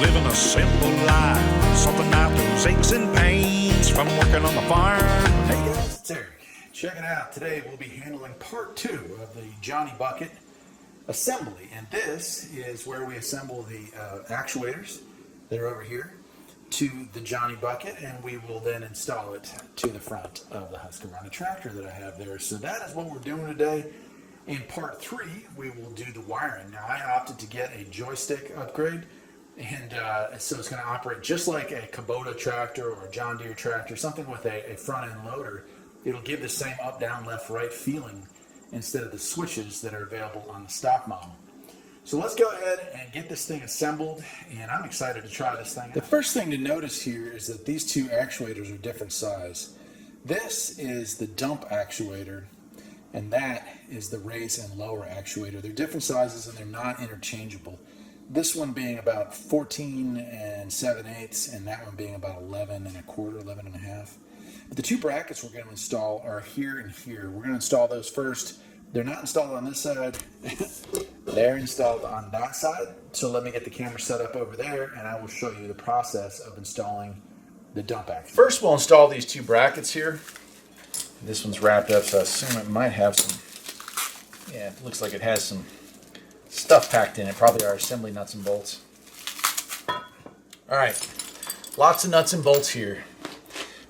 living a simple life, something out those aches and pains from working on the farm. Hey guys, it's Eric. Check it out. Today we'll be handling part 2 of the Johnny Bucket assembly, and this is where we assemble the actuators that are over here to the Johnny Bucket, and we will then install it to the front of the Husqvarna tractor that I have there. So that is what we're doing today. In part 3, we will do the wiring. Now, I opted to get a joystick upgrade, and so it's going to operate just like a Kubota tractor or a John Deere tractor, something with a front-end loader. It'll give the same up, down, left, right feeling instead of the switches that are available on the stock model. So let's go ahead and get this thing assembled, and I'm excited to try this thing out. The first thing to notice here is that these two actuators are different size. This is the dump actuator, and that is the raise and lower actuator. They're different sizes and they're not interchangeable. This one being about 14 7/8, and that one being about 11 1/4, 11 1/2. But the two brackets we're going to install are here and here. We're going to install those first. They're not installed on this side. They're installed on that side. So let me get the camera set up over there, and I will show you the process of installing the dump actuator. First, we'll install these two brackets here. This one's wrapped up, so I assume it might have some, yeah, it looks like it has some stuff packed in it. Probably our assembly nuts and bolts. All right, lots of nuts and bolts here.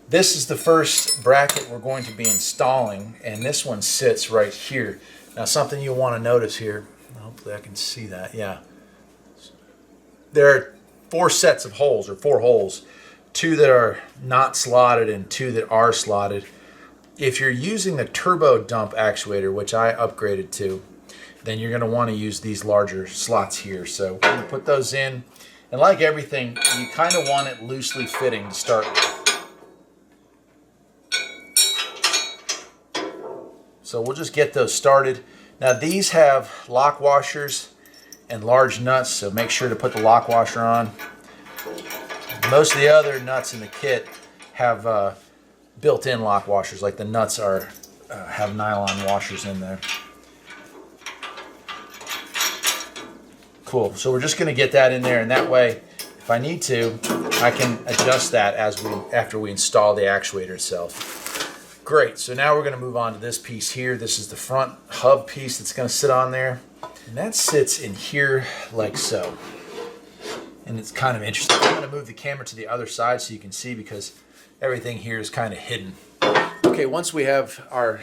This is the first bracket we're going to be installing, and this one sits right here. Now, something you'll want to notice here, hopefully I can see that, yeah. There are 4 sets of holes, or 4 holes. 2 that are not slotted and 2 that are slotted. If you're using the turbo dump actuator, which I upgraded to, then you're going to want to use these larger slots here. So we're going to put those in, and like everything, you kind of want it loosely fitting to start with. So we'll just get those started. Now these have lock washers and large nuts, so make sure to put the lock washer on. Most of the other nuts in the kit have built-in lock washers, like the nuts are have nylon washers in there. Cool. So we're just going to get that in there, and that way, if I need to, I can adjust that after we install the actuator itself. Great. So now we're going to move on to this piece here. This is the front hub piece that's going to sit on there, and that sits in here like so. And it's kind of interesting. I'm going to move the camera to the other side so you can see, because everything here is kind of hidden. Okay, once we have our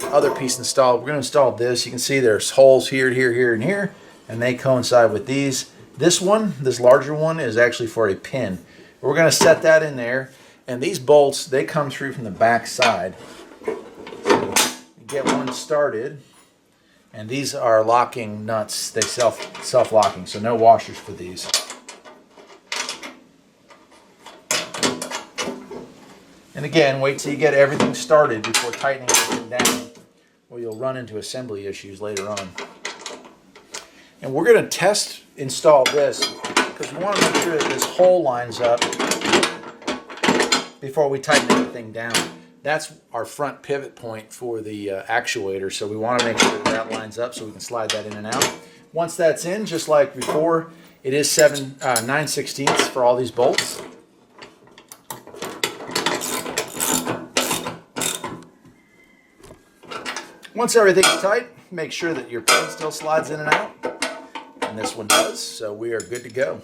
other piece installed, we're going to install this. You can see there's holes here, here, here, and here, and they coincide with these. This one, this larger one, is actually for a pin. We're going to set that in there, and these bolts, they come through from the back side. So you get one started, and these are locking nuts. They self-locking, so no washers for these. And again, wait till you get everything started before tightening everything down, or you'll run into assembly issues later on. And we're going to install this, because we want to make sure that this hole lines up before we tighten everything down. That's our front pivot point for the actuator, so we want to make sure that lines up so we can slide that in and out. Once that's in, just like before, it is 9/16 for all these bolts. Once everything's tight, make sure that your pin still slides in and out. And this one does, so we are good to go.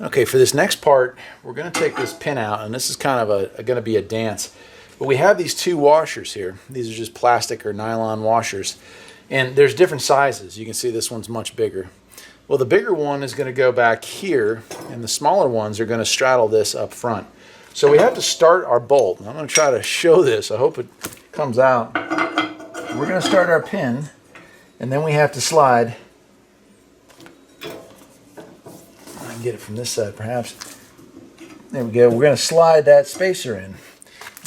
Okay, for this next part, we're going to take this pin out, and this is kind of going to be a dance. But we have these 2 washers here. These are just plastic or nylon washers. And there's different sizes. You can see this one's much bigger. Well, the bigger one is going to go back here, and the smaller ones are going to straddle this up front. So we have to start our bolt. I'm going to try to show this. I hope it comes out. We're going to start our pin, and then we have to slide. I can get it from this side perhaps. There we go. We're going to slide that spacer in.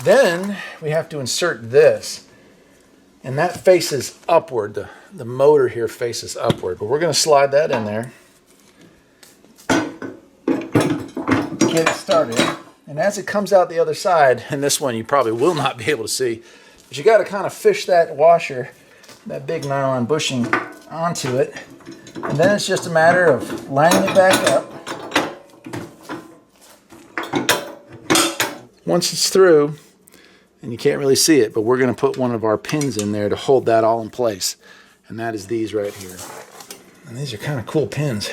Then we have to insert this, and that faces upward. The motor here faces upward, but we're going to slide that in there. Get it started. And as it comes out the other side, and this one you probably will not be able to see, but you got to kind of fish that washer, that big nylon bushing, onto it. And then it's just a matter of lining it back up once it's through, and you can't really see it, but we're going to put one of our pins in there to hold that all in place. And that is these right here. And these are kind of cool pins.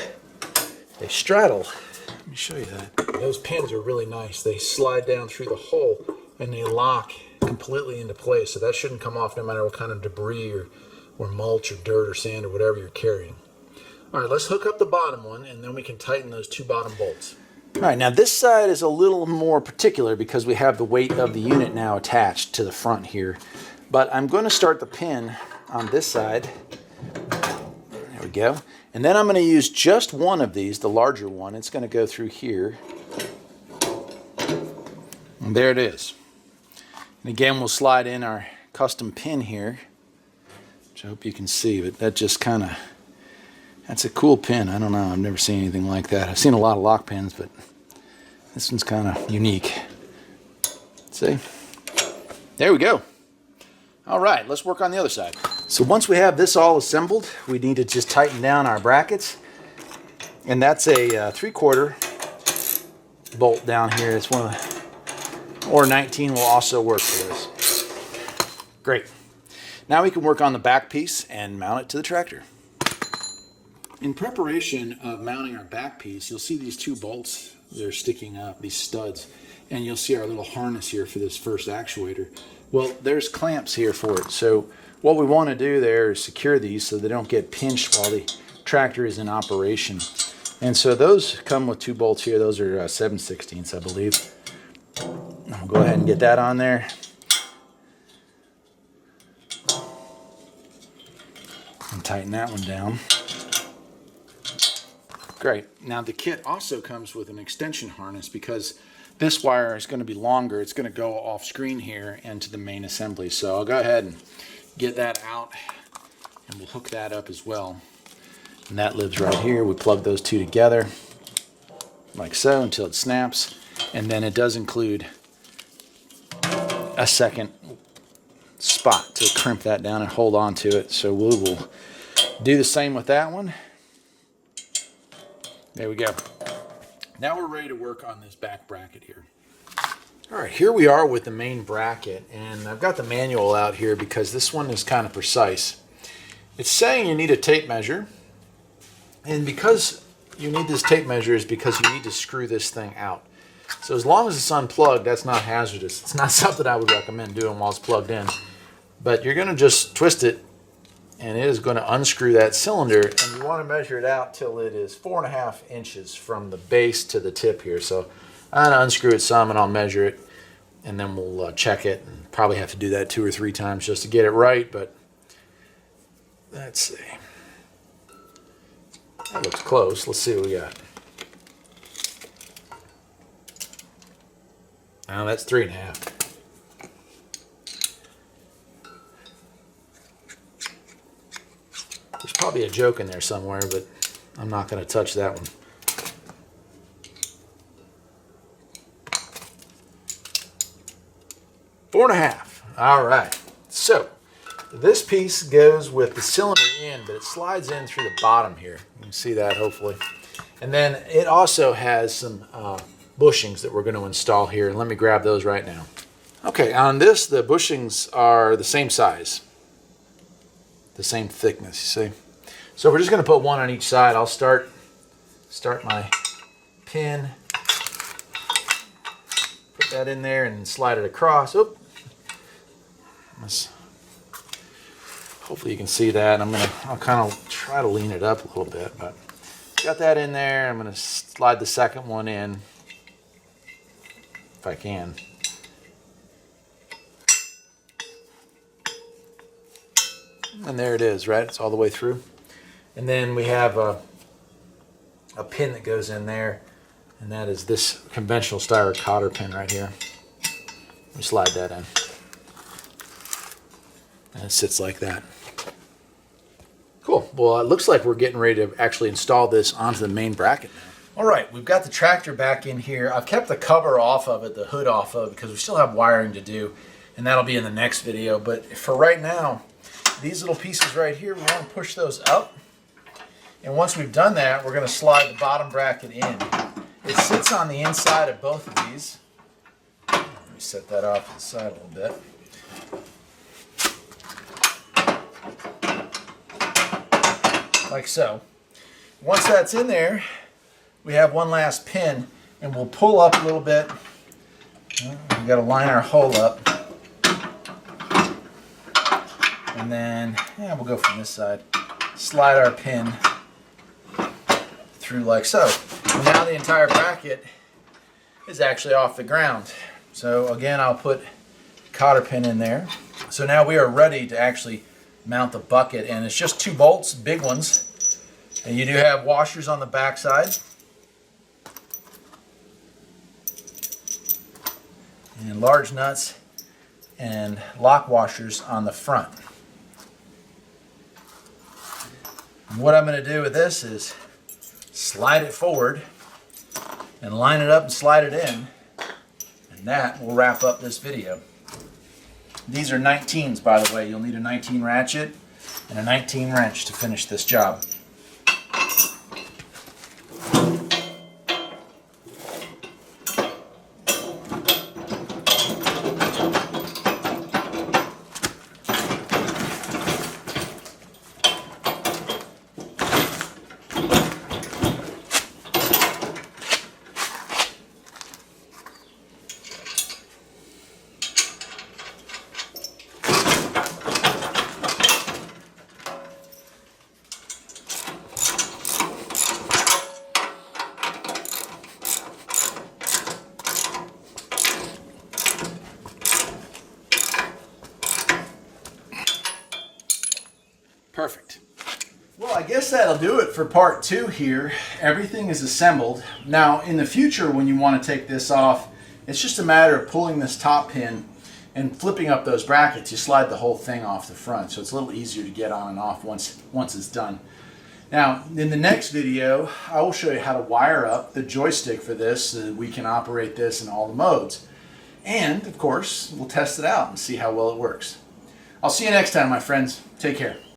They straddle. Let me show you that. Those pins are really nice. They slide down through the hole and they lock completely into place. So that shouldn't come off no matter what kind of debris or mulch or dirt or sand or whatever you're carrying. All right, let's hook up the bottom one and then we can tighten those two bottom bolts. All right, now this side is a little more particular because we have the weight of the unit now attached to the front here. But I'm going to start the pin on this side. There we go. And then I'm going to use just one of these, the larger one. It's going to go through here. And there it is. And again, we'll slide in our custom pin here, which I hope you can see, but that just kind of, that's a cool pin. I don't know, I've never seen anything like that. I've seen a lot of lock pins, but this one's kind of unique. See? There we go. All right, let's work on the other side. So once we have this all assembled, we need to just tighten down our brackets. And that's a 3/4 bolt down here. It's one of the, or 19 will also work for this. Great. Now we can work on the back piece and mount it to the tractor. In preparation of mounting our back piece, you'll see these two bolts. They're sticking up, these studs. And you'll see our little harness here for this first actuator. Well, there's clamps here for it. So what we want to do there is secure these so they don't get pinched while the tractor is in operation. And so those come with two bolts here. Those are 7/16, I believe. I'll go ahead and get that on there. And tighten that one down. Great. Now the kit also comes with an extension harness because this wire is going to be longer. It's going to go off screen here into the main assembly. So I'll go ahead and get that out and we'll hook that up as well. And that lives right here. We plug those two together like so until it snaps. And then it does include a second spot to crimp that down and hold on to it. So we will do the same with that one. There we go. Now we're ready to work on this back bracket here. All right, here we are with the main bracket, and I've got the manual out here because this one is kind of precise. It's saying you need a tape measure, and because you need this tape measure is because you need to screw this thing out. So as long as it's unplugged, that's not hazardous. It's not something I would recommend doing while it's plugged in, but you're going to just twist it, and it is going to unscrew that cylinder, and you want to measure it out till it is 4.5 inches from the base to the tip here. So I'm going to unscrew it some and I'll measure it, and then we'll check it, and probably have to do that 2 or 3 times just to get it right, but let's see. That looks close. Let's see what we got. Now that's 3.5. There's probably a joke in there somewhere, but I'm not going to touch that one. Four and a half. All right. So this piece goes with the cylinder in, but it slides in through the bottom here. You can see that hopefully. And then it also has some bushings that we're going to install here. And let me grab those right now. Okay, on this, the bushings are the same size. The same thickness, you see. So we're just going to put one on each side. I'll start my pin, put that in there and slide it across. Oop. Hopefully you can see that. I'll kind of try to lean it up a little bit, but got that in there. I'm going to slide the second one in if I can. And there it is, right? It's all the way through. And then we have a pin that goes in there, and that is this conventional styro cotter pin right here. We slide that in. And it sits like that. Cool. Well, it looks like we're getting ready to actually install this onto the main bracket now. All right, we've got the tractor back in here. I've kept the cover off of it, the hood off of it, because we still have wiring to do, and that'll be in the next video. But for right now, these little pieces right here, we want to push those up. And once we've done that, we're going to slide the bottom bracket in. It sits on the inside of both of these. me set that off to the side a little bit. Like so. Once that's in there, we have one last pin, and we'll pull up a little bit. We've got to line our hole up. And then, we'll go from this side. Slide our pin through like so. And now the entire bracket is actually off the ground. So again, I'll put cotter pin in there. So now we are ready to actually mount the bucket, and it's just 2 bolts, big ones. And you do have washers on the back side. And large nuts and lock washers on the front. And what I'm going to do with this is slide it forward and line it up and slide it in, and that will wrap up this video. These are 19s, by the way. You'll need a 19 ratchet and a 19 wrench to finish this job. Perfect. Well, I guess that'll do it for part 2 here. Everything is assembled. Now, in the future, when you want to take this off, it's just a matter of pulling this top pin and flipping up those brackets. You slide the whole thing off the front, so it's a little easier to get on and off once it's done. Now, in the next video, I will show you how to wire up the joystick for this so that we can operate this in all the modes. And, of course, we'll test it out and see how well it works. I'll see you next time, my friends. Take care.